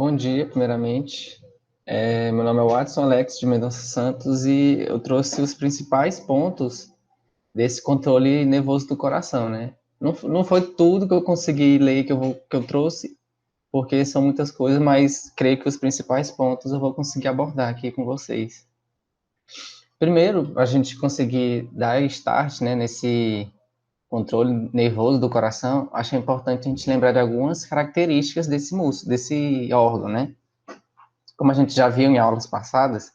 Bom dia, primeiramente. Meu nome é Watson Alex de Mendonça Santos e eu trouxe os principais pontos desse controle nervoso do coração, né? Não foi tudo que eu consegui ler que eu trouxe, porque são muitas coisas, mas creio que os principais pontos eu vou conseguir abordar aqui com vocês. Primeiro, a gente conseguir dar start, né, nesse controle nervoso do coração, acho importante a gente lembrar de algumas características desse músculo, desse órgão, né? Como a gente já viu em aulas passadas,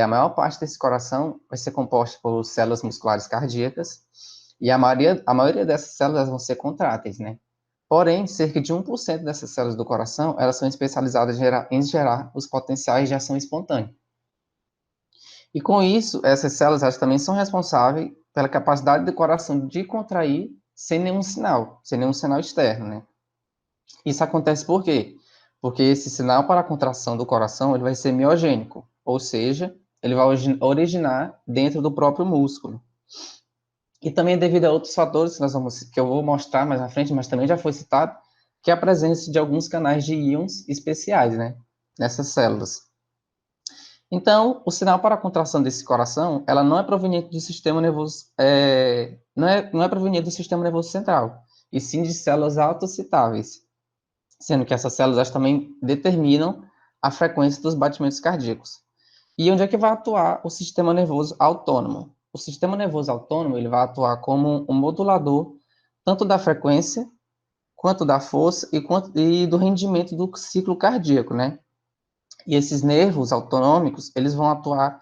a maior parte desse coração vai ser composta por células musculares cardíacas, e a maioria dessas células vão ser contráteis, né? Porém, cerca de 1% dessas células do coração, elas são especializadas em gerar os potenciais de ação espontânea. E com isso, essas células elas também são responsáveis pela capacidade do coração de contrair sem nenhum sinal externo, né? Isso acontece por quê? Porque esse sinal para a contração do coração ele vai ser miogênico, ou seja, ele vai originar dentro do próprio músculo. E também devido a outros fatores que eu vou mostrar mais na frente, mas também já foi citado, que é a presença de alguns canais de íons especiais, né, nessas células. Então, o sinal para a contração desse coração, ela não é proveniente do sistema nervoso, não é proveniente do sistema nervoso central, e sim de células autocitáveis, sendo que essas células também determinam a frequência dos batimentos cardíacos. E onde é que vai atuar o sistema nervoso autônomo? O sistema nervoso autônomo ele vai atuar como um modulador tanto da frequência, quanto da força e do rendimento do ciclo cardíaco, né? E esses nervos autonômicos, eles vão atuar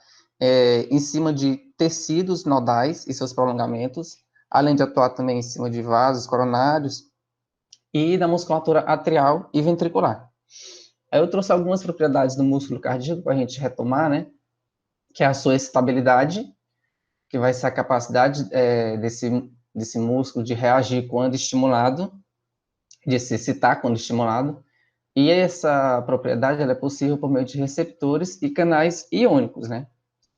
em cima de tecidos nodais e seus prolongamentos, além de atuar também em cima de vasos coronários e da musculatura atrial e ventricular. Aí eu trouxe algumas propriedades do músculo cardíaco para a gente retomar, né? Que é a sua estabilidade, que vai ser a capacidade desse músculo de reagir quando estimulado, de se excitar quando estimulado. E essa propriedade ela é possível por meio de receptores e canais iônicos, né?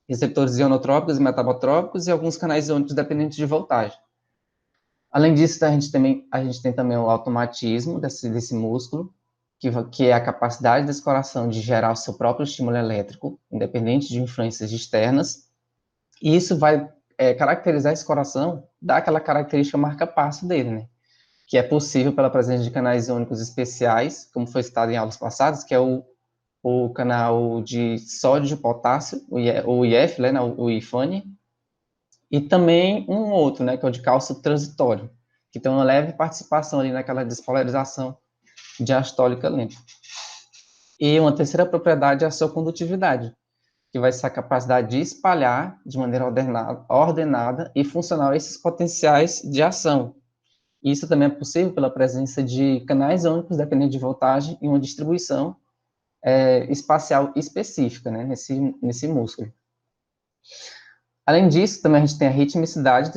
Receptores ionotrópicos e metabotrópicos e alguns canais iônicos dependentes de voltagem. Além disso, a gente tem também o automatismo desse músculo, que é a capacidade desse coração de gerar o seu próprio estímulo elétrico, independente de influências externas, e isso vai caracterizar esse coração, dar aquela característica marca-passo dele, né? Que é possível pela presença de canais iônicos especiais, como foi citado em aulas passadas, que é o canal de sódio, potássio, o IF, né, o IFANI, e também um outro, né, que é o de cálcio transitório, que tem uma leve participação ali naquela despolarização diastólica lenta. E uma terceira propriedade é a sua condutividade, que vai ser a capacidade de espalhar de maneira ordenada e funcional esses potenciais de ação. Isso também é possível pela presença de canais iônicos dependendo de voltagem e uma distribuição espacial específica, né, nesse músculo. Além disso, também a gente tem a ritmicidade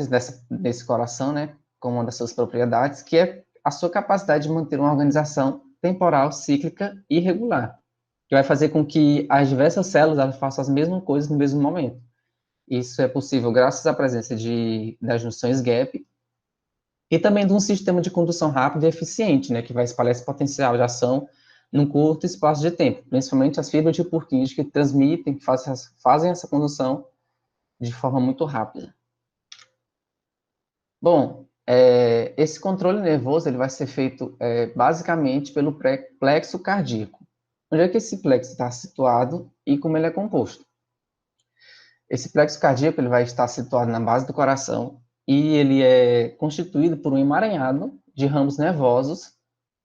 desse coração, né, como uma das suas propriedades, que é a sua capacidade de manter uma organização temporal, cíclica e regular, que vai fazer com que as diversas células elas façam as mesmas coisas no mesmo momento. Isso é possível graças à presença das junções gap e também de um sistema de condução rápido e eficiente, né, que vai espalhar esse potencial de ação num curto espaço de tempo, principalmente as fibras de Purkinje que transmitem, que fazem essa condução de forma muito rápida. Bom, esse controle nervoso ele vai ser feito basicamente pelo plexo cardíaco. Onde é que esse plexo está situado e como ele é composto? Esse plexo cardíaco ele vai estar situado na base do coração e ele é constituído por um emaranhado de ramos nervosos,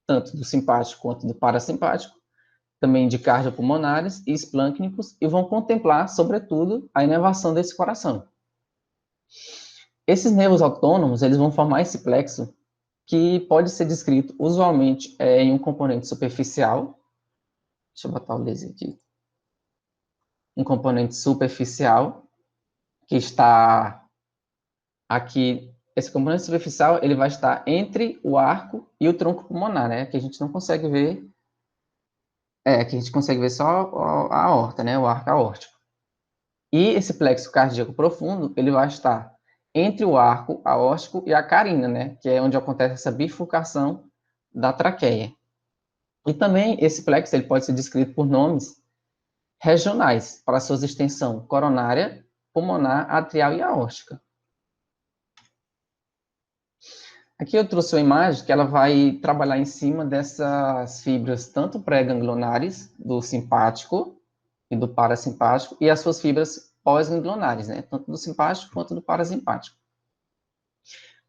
tanto do simpático quanto do parasimpático, também de cardiopulmonares e esplâncnicos, e vão contemplar, sobretudo, a inervação desse coração. Esses nervos autônomos, eles vão formar esse plexo, que pode ser descrito usualmente em um componente superficial. Deixa eu botar o laser aqui. Um componente superficial, que está aqui. Esse componente superficial, ele vai estar entre o arco e o tronco pulmonar, né? Que a gente não consegue ver. Que a gente consegue ver só a aorta, né? O arco aórtico. E esse plexo cardíaco profundo, ele vai estar entre o arco aórtico e a carina, né? Que é onde acontece essa bifurcação da traqueia. E também esse plexo ele pode ser descrito por nomes regionais para suas extensão coronária, pulmonar, atrial e aórtica. Aqui eu trouxe uma imagem que ela vai trabalhar em cima dessas fibras, tanto pré-ganglionares, do simpático e do parasimpático, e as suas fibras pós-ganglionares, né? Tanto do simpático quanto do parasimpático.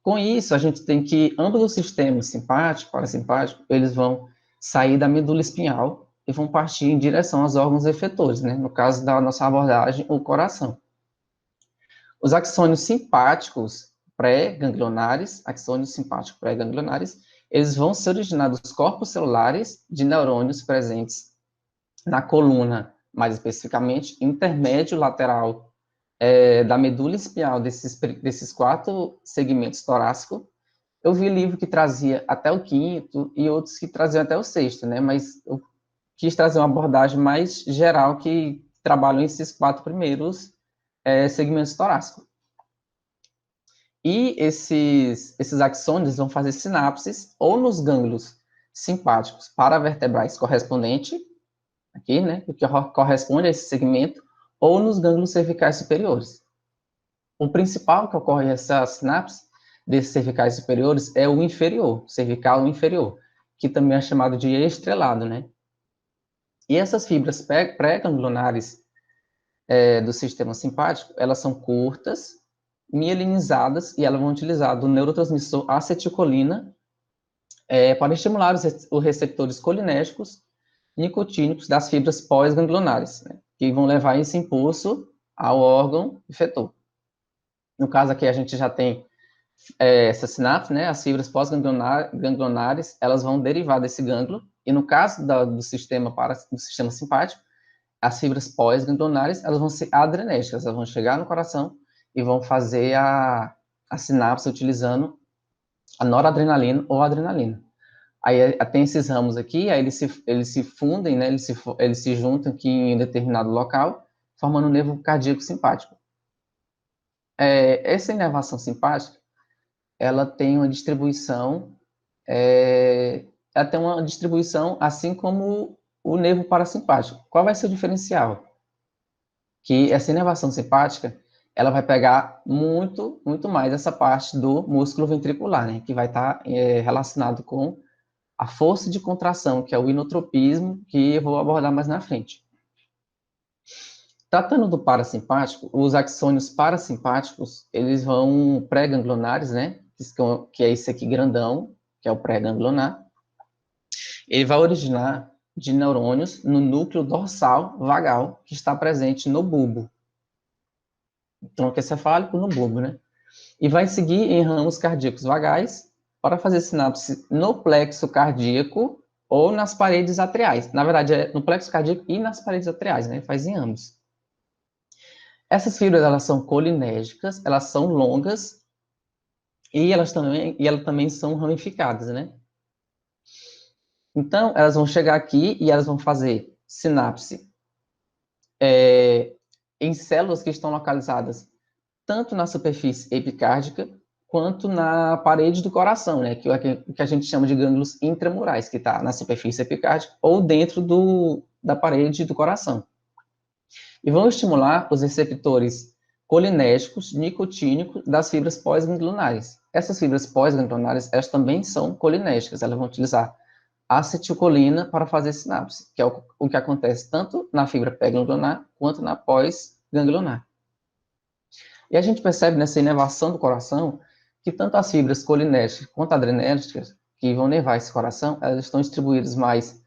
Com isso, a gente tem que ambos os sistemas, simpático e parasimpático, eles vão sair da medula espinhal e vão partir em direção aos órgãos efetores, né? No caso da nossa abordagem, o coração. Os axônios simpáticos pré-ganglionares, axônios simpáticos pré-ganglionares, eles vão se originar dos corpos celulares de neurônios presentes na coluna, mais especificamente, intermédio lateral da medula espinhal desses 4 segmentos torácicos. Eu vi livro que trazia até o 5º e outros que traziam até o 6º, né? Mas eu quis trazer uma abordagem mais geral que trabalham esses 4 primeiros segmentos torácicos. E esses axônios vão fazer sinapses ou nos gânglios simpáticos paravertebrais correspondente, aqui, né, o que corresponde a esse segmento, ou nos gânglios cervicais superiores. O principal que ocorre essa sinapse desses cervicais superiores é o inferior, cervical inferior, que também é chamado de estrelado, né? E essas fibras pré-ganglionares do sistema simpático, elas são curtas, mielinizadas, e elas vão utilizar do neurotransmissor acetilcolina para estimular os receptores colinérgicos nicotínicos das fibras pós-ganglionares, né, que vão levar esse impulso ao órgão efetor. No caso aqui, a gente já tem essa sinapse, né, as fibras pós-ganglionares, elas vão derivar desse gânglio, e no caso do sistema simpático, as fibras pós-ganglionares, elas vão ser adrenérgicas, elas vão chegar no coração e vão fazer a sinapse utilizando a noradrenalina ou adrenalina. Aí tem esses ramos aqui, aí eles se fundem, né, eles se juntam aqui em determinado local, formando o nervo cardíaco simpático. Essa inervação simpática, ela tem uma distribuição, assim como o nervo parasimpático. Qual vai ser o diferencial? Que essa inervação simpática, ela vai pegar muito, muito mais essa parte do músculo ventricular, né, que vai estar relacionado com a força de contração, que é o inotropismo, que eu vou abordar mais na frente. Tratando do parasimpático, os axônios parasimpáticos, eles vão pré-ganglionares, né, que é esse aqui grandão, que é o pré-ganglionar. Ele vai originar de neurônios no núcleo dorsal vagal, que está presente no bulbo. Tronco encefálico no bulbo, né? E vai seguir em ramos cardíacos vagais para fazer sinapse no plexo cardíaco ou nas paredes atriais. Na verdade, é no plexo cardíaco e nas paredes atriais, né? Faz em ambos. Essas fibras, elas são colinérgicas, elas são longas e elas também são ramificadas, né? Então, elas vão chegar aqui e elas vão fazer sinapse em células que estão localizadas tanto na superfície epicárdica quanto na parede do coração, né, que é o que a gente chama de gânglios intramurais, que está na superfície epicárdica ou dentro da parede do coração. E vão estimular os receptores colinérgicos, nicotínicos das fibras pós-ganglionares. Essas fibras pós-ganglionares, elas também são colinérgicas, elas vão utilizar acetilcolina para fazer sinapse, que é o que acontece tanto na fibra pré-ganglionar quanto na pós-ganglionar. E a gente percebe nessa inervação do coração que tanto as fibras colinérgicas quanto adrenérgicas, que vão nervar esse coração, elas estão distribuídas mais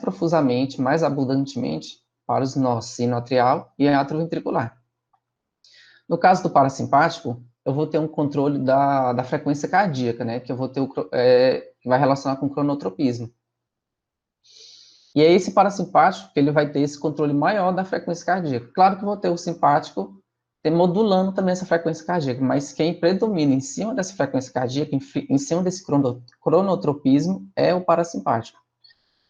profusamente, mais abundantemente para os nós sinoatrial e atrioventricular. No caso do parasimpático, eu vou ter um controle da frequência cardíaca, né, que eu vou ter que vai relacionar com o cronotropismo. E é esse parasimpático que ele vai ter esse controle maior da frequência cardíaca. Claro que eu vou ter o simpático modulando também essa frequência cardíaca, mas quem predomina em cima dessa frequência cardíaca, em cima desse cronotropismo, é o parasimpático.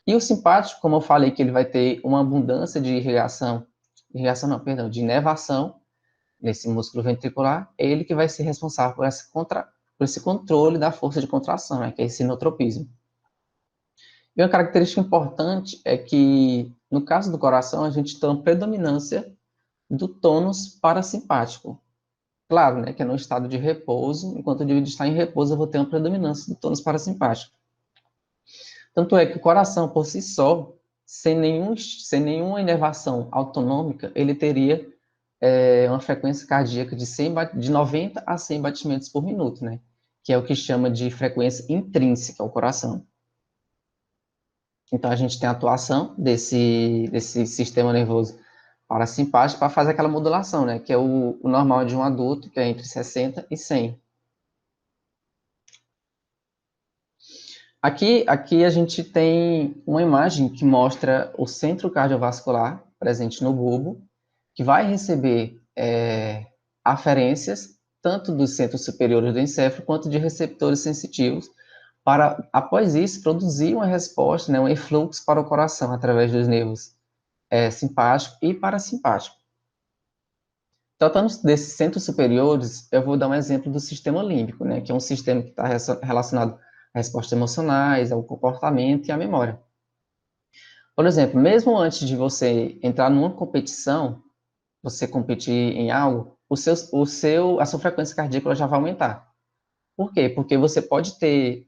E o simpático, como eu falei, que ele vai ter uma abundância de de inervação nesse músculo ventricular, é ele que vai ser responsável por esse controle da força de contração, né, que é esse sinotropismo. E uma característica importante é que, no caso do coração, a gente tem uma predominância do tônus parasimpático. Claro, né, que é no estado de repouso, enquanto o indivíduo está em repouso, eu vou ter uma predominância do tônus parasimpático. Tanto é que o coração, por si só, sem nenhuma inervação autonômica, ele teria uma frequência cardíaca de 90 a 100 batimentos por minuto, né? Que é o que chama de frequência intrínseca ao coração. Então, a gente tem a atuação desse sistema nervoso parasimpático para fazer aquela modulação, né? Que é o normal de um adulto, que é entre 60 e 100. Aqui a gente tem uma imagem que mostra o centro cardiovascular presente no bulbo, que vai receber aferências tanto dos centros superiores do encéfalo quanto de receptores sensitivos, para, após isso, produzir uma resposta, né, um influxo para o coração através dos nervos simpático e parasimpático. Tratando desses centros superiores, eu vou dar um exemplo do sistema límbico, né, que é um sistema que está relacionado a respostas emocionais, ao comportamento e à memória. Por exemplo, mesmo antes de você entrar numa competição, você competir em algo, a sua frequência cardíaca já vai aumentar. Por quê? Porque você pode ter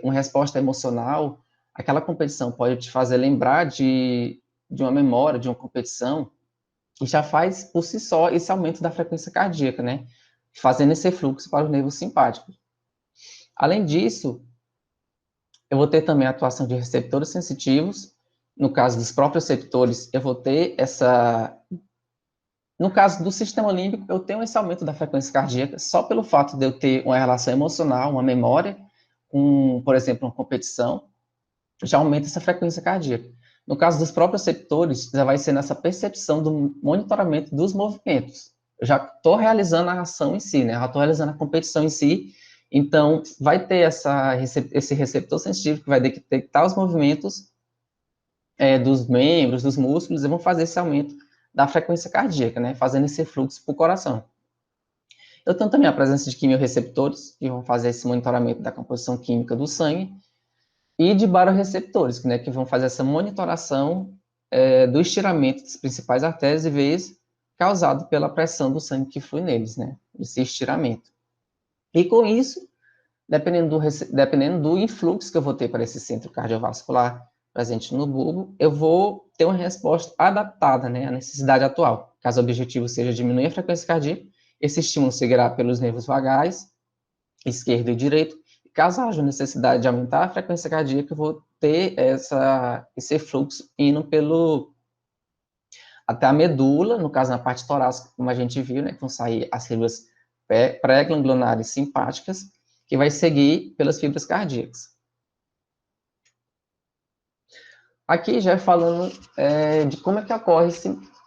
uma resposta emocional, aquela competição pode te fazer lembrar de uma memória, de uma competição, e já faz por si só esse aumento da frequência cardíaca, né? Fazendo esse fluxo para os nervos simpáticos. Além disso, eu vou ter também a atuação de receptores sensitivos. No caso dos próprios receptores, eu vou ter essa. No caso do sistema límbico, eu tenho esse aumento da frequência cardíaca só pelo fato de eu ter uma relação emocional, uma memória, por exemplo, uma competição, já aumenta essa frequência cardíaca. No caso dos próprios receptores, já vai ser nessa percepção do monitoramento dos movimentos. Eu já estou realizando a ação em si, né? Já estou realizando a competição em si. Então, vai ter esse receptor sensitivo que vai detectar os movimentos dos membros, dos músculos, e vão fazer esse aumento da frequência cardíaca, né? Fazendo esse fluxo para o coração. Eu tenho também a presença de quimiorreceptores, que vão fazer esse monitoramento da composição química do sangue, e de barorreceptores, né, que vão fazer essa monitoração do estiramento das principais artérias e veias causado pela pressão do sangue que flui neles, né, esse estiramento. E com isso, dependendo do influxo que eu vou ter para esse centro cardiovascular presente no bulbo, eu vou ter uma resposta adaptada, né, à necessidade atual. Caso o objetivo seja diminuir a frequência cardíaca, esse estímulo seguirá pelos nervos vagais, esquerdo e direito. Caso haja necessidade de aumentar a frequência cardíaca, eu vou ter esse fluxo indo até a medula, no caso na parte torácica, como a gente viu, né, que vão sair as fibras pré-ganglionares simpáticas, que vai seguir pelas fibras cardíacas. Aqui já falando de como é que ocorre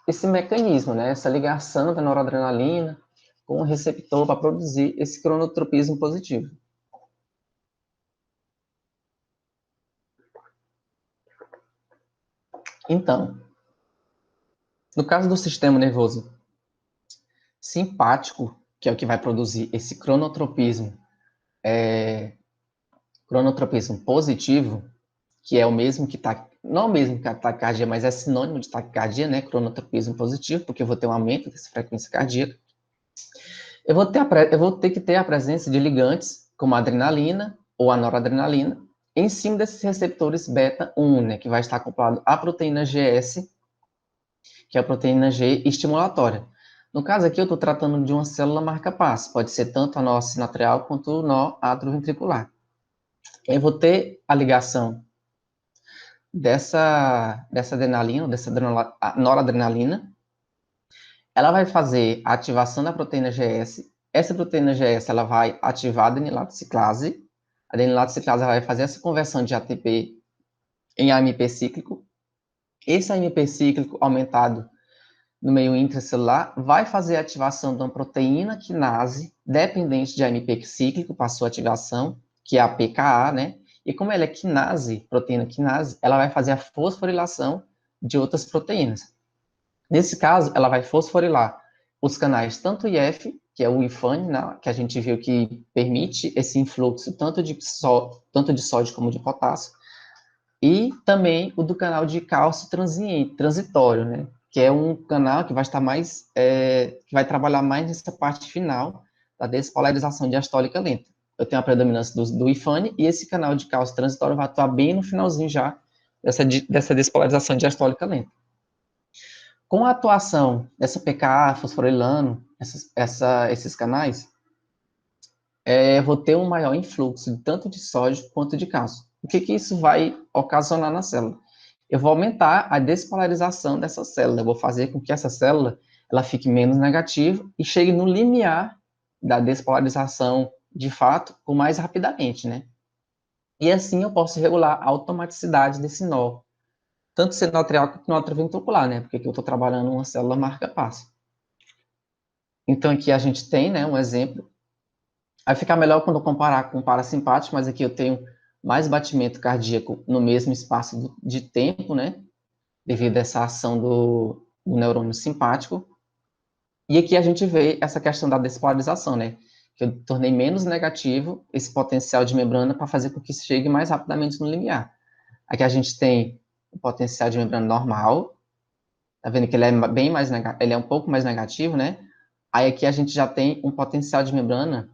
esse mecanismo, né, essa ligação da noradrenalina com o receptor para produzir esse cronotropismo positivo. Então, no caso do sistema nervoso simpático, que é o que vai produzir esse cronotropismo positivo, que é o mesmo que não o mesmo que a taquicardia, mas é sinônimo de taquicardia, né, cronotropismo positivo, porque eu vou ter um aumento dessa frequência cardíaca. Eu vou ter que ter a presença de ligantes, como a adrenalina ou a noradrenalina, em cima desses receptores beta-1, né, que vai estar acoplado à proteína GS, que é a proteína G estimulatória. No caso aqui, eu estou tratando de uma célula marca-passo, pode ser tanto a nó sinatrial quanto o nó atrioventricular. Eu vou ter a ligação dessa adrenalina, dessa noradrenalina, ela vai fazer a ativação da proteína GS, essa proteína GS ela vai ativar a adenilato ciclase vai fazer essa conversão de ATP em AMP cíclico, esse AMP cíclico aumentado no meio intracelular, vai fazer a ativação de uma proteína quinase dependente de AMP cíclico para sua ativação, que é a PKA, né? E como ela é quinase, proteína quinase, ela vai fazer a fosforilação de outras proteínas. Nesse caso, ela vai fosforilar os canais tanto IF, que é o IFANE, né, que a gente viu que permite esse influxo tanto de sódio como de potássio, E também o do canal de cálcio transitório, né? Que é um canal que vai estar mais, que vai trabalhar mais nessa parte final da despolarização diastólica lenta. Eu tenho a predominância do IFANE e esse canal de cálcio transitório vai atuar bem no finalzinho já dessa despolarização diastólica lenta. Com a atuação dessa PKA, fosforilano, esses canais, vou ter um maior influxo tanto de sódio quanto de cálcio. O que isso vai ocasionar na célula? Eu vou aumentar a despolarização dessa célula, eu vou fazer com que essa célula ela fique menos negativa e chegue no limiar da despolarização de fato com mais rapidamente, né? E assim eu posso regular a automaticidade desse nó, tanto sinoatrial quanto nó ventricular, né? Porque aqui eu estou trabalhando uma célula marca-passo. Então aqui a gente tem, né, um exemplo. Vai ficar melhor quando eu comparar com o parasimpático, mas aqui eu tenho mais batimento cardíaco no mesmo espaço de tempo, né? Devido a essa ação do neurônio simpático. E aqui a gente vê essa questão da despolarização, né? Que eu tornei menos negativo esse potencial de membrana para fazer com que chegue mais rapidamente no limiar. Aqui a gente tem o potencial de membrana normal, tá vendo que ele é bem mais ele é um pouco mais negativo, né? Aí aqui a gente já tem um potencial de membrana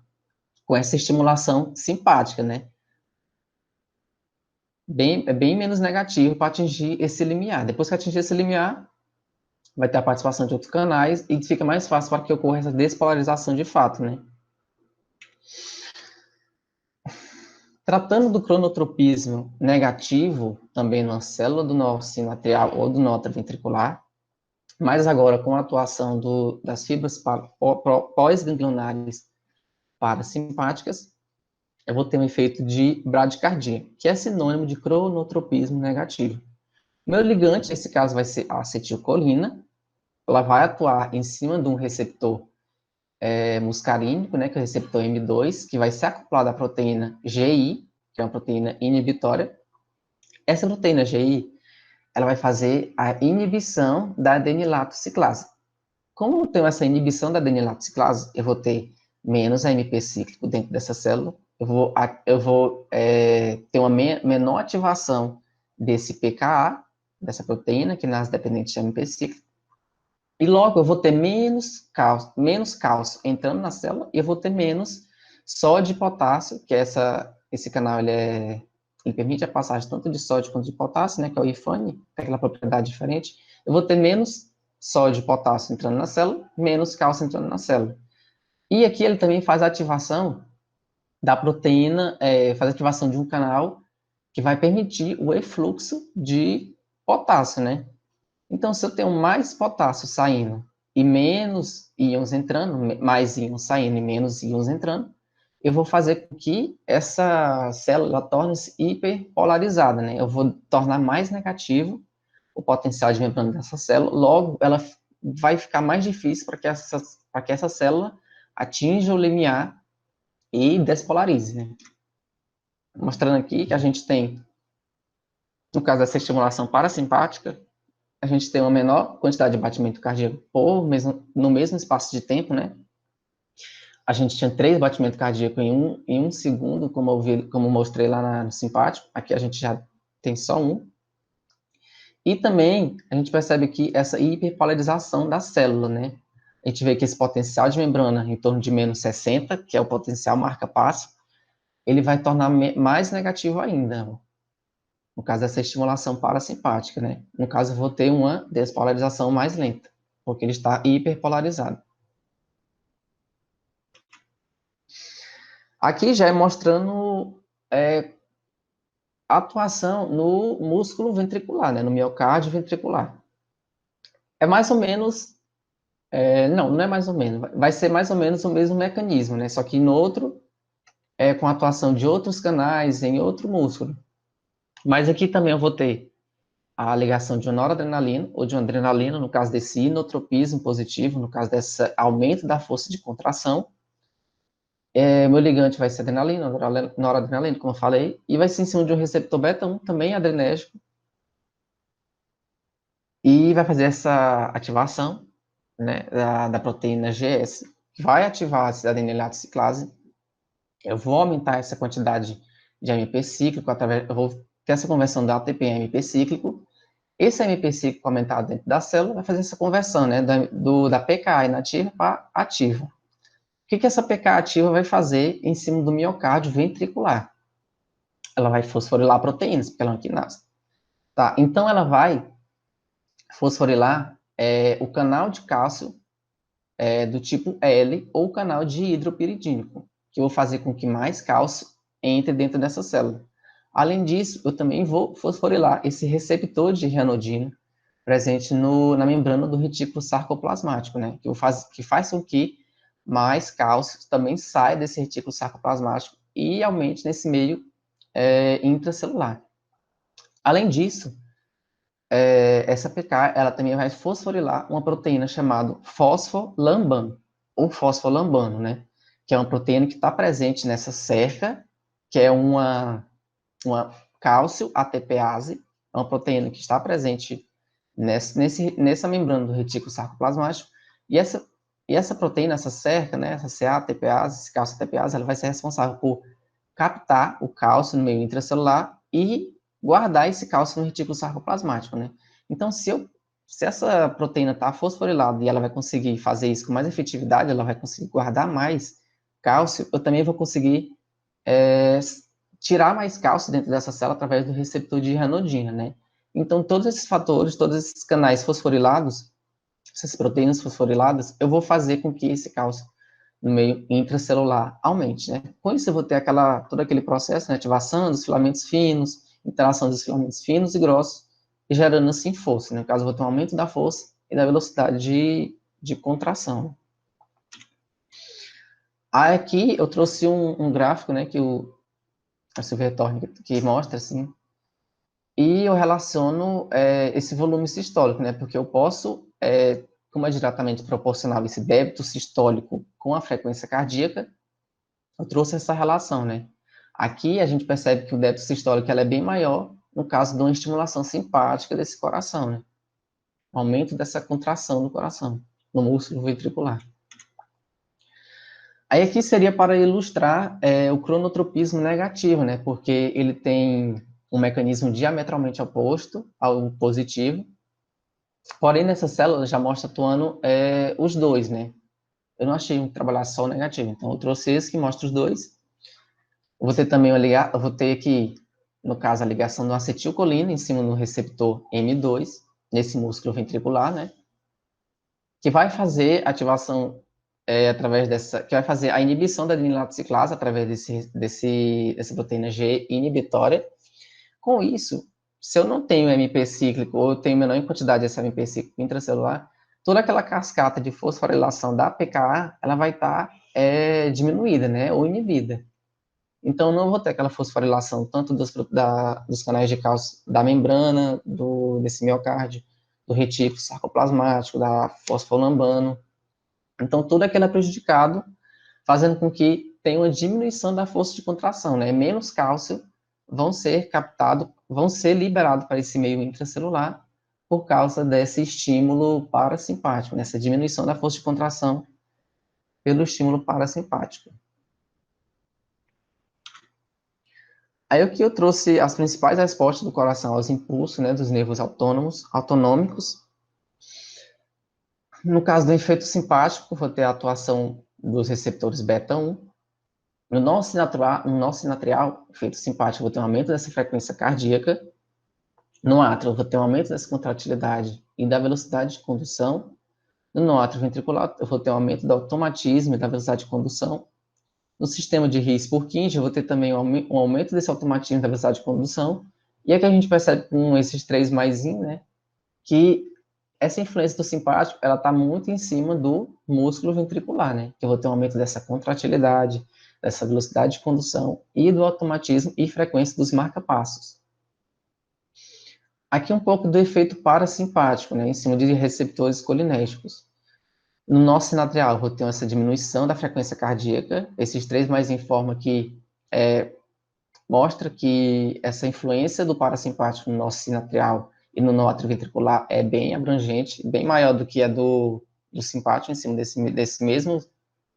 com essa estimulação simpática, né? Bem menos negativo para atingir esse limiar. Depois que atingir esse limiar, vai ter a participação de outros canais e fica mais fácil para que ocorra essa despolarização de fato, né? Tratando do cronotropismo negativo, também numa célula do nó sinoatrial ou do nó ventricular, mas agora com a atuação das fibras pós-ganglionares parasimpáticas, eu vou ter um efeito de bradicardia, que é sinônimo de cronotropismo negativo. O meu ligante, nesse caso, vai ser a acetilcolina. Ela vai atuar em cima de um receptor muscarínico, né, que é o receptor M2, que vai se acoplar da proteína GI, que é uma proteína inibitória. Essa proteína GI, ela vai fazer a inibição da adenilato ciclase. Como eu tenho essa inibição da adenilato ciclase, eu vou ter menos AMP cíclico dentro dessa célula, eu vou ter uma menor ativação desse PKA, dessa proteína, que nasce dependente de AMP cíclico, e logo eu vou ter menos cálcio entrando na célula, e eu vou ter menos sódio e potássio, que esse canal ele permite a passagem tanto de sódio quanto de potássio, né, que é o IFANE, tem aquela propriedade diferente. Eu vou ter menos sódio e potássio entrando na célula, menos cálcio entrando na célula. E aqui ele também faz a ativação da proteína, faz a ativação de um canal que vai permitir o efluxo de potássio, né? Então, se eu tenho mais potássio saindo e menos íons entrando, mais íons saindo e menos íons entrando, eu vou fazer com que essa célula torne-se hiperpolarizada, né? Eu vou tornar mais negativo o potencial de membrana dessa célula, logo ela vai ficar mais difícil para que essa célula atinja o limiar e despolarize, né? Mostrando aqui que a gente tem, no caso dessa estimulação parasimpática, a gente tem uma menor quantidade de batimento cardíaco no mesmo espaço de tempo, né? A gente tinha 3 batimentos cardíacos em um segundo, como mostrei lá no simpático. Aqui a gente já tem só um. E também a gente percebe aqui essa hiperpolarização da célula, né? A gente vê que esse potencial de membrana em torno de menos 60, que é o potencial marca-passo, ele vai tornar mais negativo ainda, no caso dessa estimulação parasimpática, né? No caso, eu vou ter uma despolarização mais lenta, porque ele está hiperpolarizado. Aqui já é mostrando a atuação no músculo ventricular, né? No miocárdio ventricular. É mais ou menos... não é mais ou menos. Vai ser mais ou menos o mesmo mecanismo, né? Só que no outro, com a atuação de outros canais em outro músculo. Mas aqui também eu vou ter a ligação de uma noradrenalina ou de uma adrenalina, no caso desse inotropismo positivo, no caso desse aumento da força de contração. Meu ligante vai ser adrenalina, noradrenalina, como eu falei, e vai ser em cima de um receptor beta-1, também adrenérgico, e vai fazer essa ativação, né, da proteína GS, que vai ativar a adenilato ciclase. Eu vou aumentar essa quantidade de AMP cíclico, eu vou que é essa conversão da ATP em AMP cíclico. Esse AMP cíclico aumentado dentro da célula vai fazer essa conversão, né, da PKA inativa para ativa. O que essa PKA ativa vai fazer em cima do miocárdio ventricular? Ela vai fosforilar proteínas, porque ela é uma quinase. Tá, então ela vai fosforilar o canal de cálcio do tipo L ou o canal de hidropiridínico, que eu vou fazer com que mais cálcio entre dentro dessa célula. Além disso, eu também vou fosforilar esse receptor de ranodina presente na membrana do retículo sarcoplasmático, né, que faz com que mais cálcio também saia desse retículo sarcoplasmático e aumente nesse meio intracelular. Além disso, essa PK, ela também vai fosforilar uma proteína chamada fosfolambano, ou fosfolambano, né? Que é uma proteína que está presente nessa cerca, que é uma cálcio ATPase, é uma proteína que está presente nessa membrana do retículo sarcoplasmático, e essa proteína, essa cerca, né, essa CA-ATPase, esse cálcio ATPase, ela vai ser responsável por captar o cálcio no meio intracelular e guardar esse cálcio no retículo sarcoplasmático, né? Então, se essa proteína está fosforilada e ela vai conseguir fazer isso com mais efetividade, ela vai conseguir guardar mais cálcio, eu também vou conseguir tirar mais cálcio dentro dessa célula através do receptor de ranodina, né? Então, todos esses fatores, todos esses canais fosforilados, essas proteínas fosforiladas, eu vou fazer com que esse cálcio no meio intracelular aumente, né? Com isso, eu vou ter todo aquele processo, né, ativação dos filamentos finos, interação dos filamentos finos e grossos, e gerando assim força, né? No caso, eu vou ter um aumento da força e da velocidade de contração. Aqui eu trouxe um gráfico, né, que a Silvia Torne, que mostra, assim, e eu relaciono esse volume sistólico, né, porque eu posso, como é diretamente proporcional esse débito sistólico com a frequência cardíaca, eu trouxe essa relação, né. Aqui a gente percebe que o débito sistólico ela é bem maior no caso de uma estimulação simpática desse coração, né, aumento dessa contração do coração, no músculo ventricular. Aí aqui seria para ilustrar o cronotropismo negativo, né? Porque ele tem um mecanismo diametralmente oposto ao positivo. Porém, nessa célula já mostra atuando os dois, né? Eu não achei trabalhar só o negativo, então eu trouxe esse que mostra os dois. Eu vou ter também eu vou ter aqui, no caso, a ligação do acetilcolina em cima do receptor M2, nesse músculo ventricular, né? Que vai fazer ativação através que vai fazer a inibição da adenilato ciclase através dessa proteína G inibitória. Com isso, se eu não tenho MP cíclico ou eu tenho menor em quantidade desse MP cíclico intracelular, toda aquela cascata de fosforilação da PKA, ela vai estar diminuída, né, ou inibida. Então, não vou ter aquela fosforilação tanto dos canais de cálcio da membrana, desse miocárdio, do retículo sarcoplasmático, da fosfolambano. Então, tudo aquilo é prejudicado, fazendo com que tenha uma diminuição da força de contração, né? Menos cálcio vão ser captados, vão ser liberados para esse meio intracelular por causa desse estímulo parasimpático, nessa diminuição da força de contração pelo estímulo parasimpático. Aí aqui eu trouxe as principais respostas do coração aos impulsos, né, dos nervos autonômicos. No caso do efeito simpático, vou ter a atuação dos receptores beta-1. No nó sinatrial, efeito simpático, vou ter um aumento dessa frequência cardíaca. No átrio, vou ter um aumento dessa contratilidade e da velocidade de condução. No nó átrio ventricular, eu vou ter um aumento do automatismo e da velocidade de condução. No sistema de His-Purkinje, eu vou ter também um aumento desse automatismo e da velocidade de condução. E aqui a gente percebe com esses três maisinhos, né, que essa influência do simpático, ela está muito em cima do músculo ventricular, né? Que eu vou ter um aumento dessa contratilidade, dessa velocidade de condução e do automatismo e frequência dos marca-passos. Aqui um pouco do efeito parasimpático, né? Em cima de receptores colinérgicos. No nó sinatrial, eu vou ter essa diminuição da frequência cardíaca. Esses três mais informam que mostra que essa influência do parasimpático no nó sinatrial e no nó atrioventricular é bem abrangente, bem maior do que a do simpático em cima desse mesmo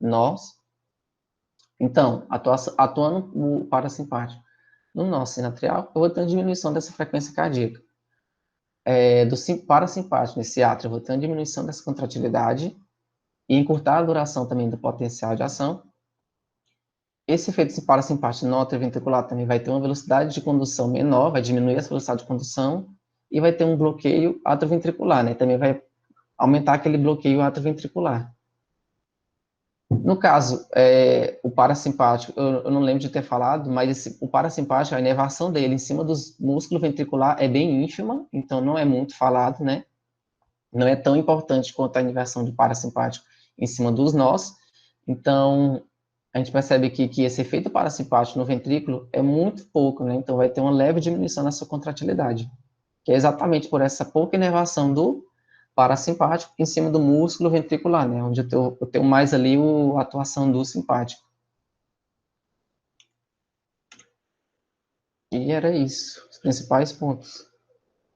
nós. Então, atuando o parasimpático no nó sinatrial, eu vou ter uma diminuição dessa frequência cardíaca. Do parasimpático, nesse átrio, eu vou ter uma diminuição dessa contratilidade e encurtar a duração também do potencial de ação. Esse efeito parasimpático no atrioventricular também vai ter uma velocidade de condução menor, vai diminuir essa velocidade de condução e vai ter um bloqueio atrioventricular, né? Também vai aumentar aquele bloqueio atrioventricular. No caso, o parasimpático, eu não lembro de ter falado, mas o parasimpático, a inervação dele em cima do músculo ventricular é bem ínfima, então não é muito falado, né? Não é tão importante quanto a inervação do parasimpático em cima dos nós. Então, a gente percebe que esse efeito parasimpático no ventrículo é muito pouco, né? Então, vai ter uma leve diminuição nessa contratilidade, que é exatamente por essa pouca inervação do parasimpático em cima do músculo ventricular, né? Onde eu tenho mais ali a atuação do simpático. E era isso, os principais pontos.